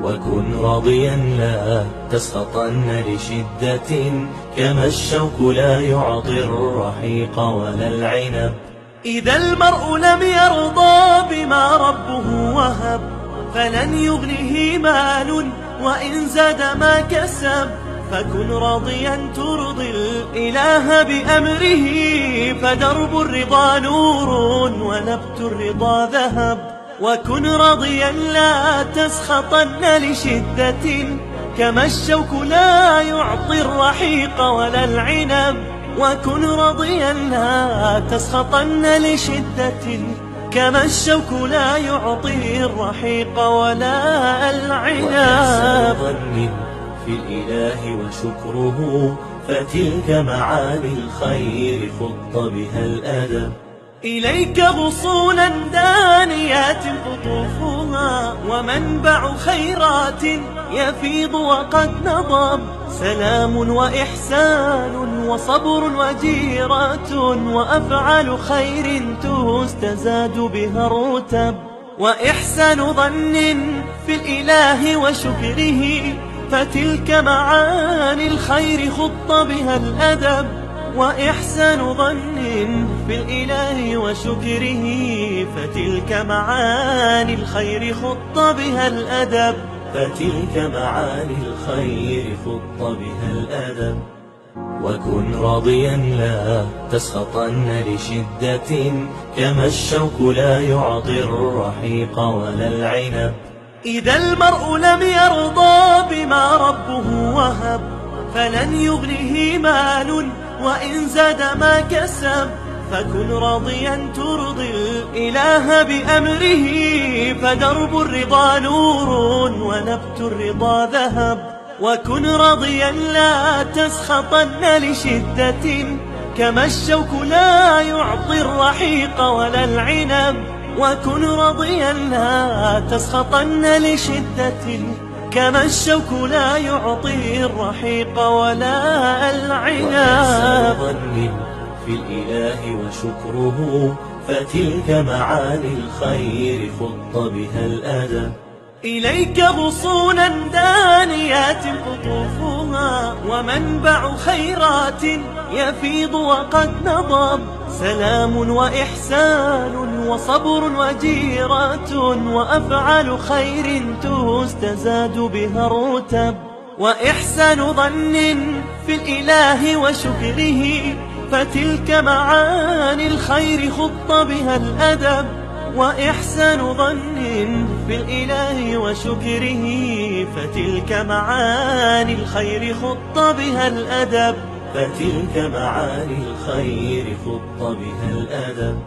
وكن راضيا لا تسخطن لشدة، كما الشوك لا يعطي الرحيق ولا العنب. إذا المرء لم يرضى بما ربه وهب، فلن يغنه مال وإن زاد ما كسب. فكن راضيا ترضي الإله بأمره، فدرب الرضا نور ونبت الرضا ذهب. وكن راضيا لا تسخطن لشدة، كما الشوك لا يعطي الرحيق ولا العنب. وكن راضيا لا تسخطن لشدة، كما الشوك لا يعطي الرحيق ولا العنب. وظن في الإله وشكره، فتلك معاني الخير خط بها الأدب. إليك غصونا دانيات قطوفها، ومنبع خيرات يفيض وقد نضب. سلام وإحسان وصبر وجيرة، وأفعال خير تستزاد بها الرتب. وإحسان ظن في الإله وشكره، فتلك معاني الخير خط بها الأدب. وإحسان ظن في الإله وشكره، فتلك معاني الخير خط بها الأدب. فتلك معاني الخير خط بها الأدب. وكن راضيا لا تسخطن لشدة، كما الشوك لا يعطي الرحيق ولا العنب. إذا المرء لم يرضى بما ربه وهب، فلن يغنه مال وإن زاد ما كسب. فكن راضيا ترضي الإله بأمره، فدرب الرضا نور ونبت الرضا ذهب. وكن راضيا لا تسخطن لشدة، كما الشوك لا يعطي الرحيق ولا العنب. وكن راضيا لا تسخطن لشدة، كما الشوك لا يعطي الرحيق ولا العنب. وظن في الإله وشكره، فتلك معاني الخير خط بها الأدب. إليك غصونا دانيات قطوفها، ومنبع خيرات يفيض وقد نضب. سلام وإحسان وصبر وجيرة، وأفعال خير تستزاد بها الرتب. وإحسان ظن في الإله وشكره، فتلك معاني الخير خط بها الأدب. وإحسان ظن في الإله وشكره، فتلك معاني الخير خط بها الأدب. فتلك معاني الخير خط بها الأدب.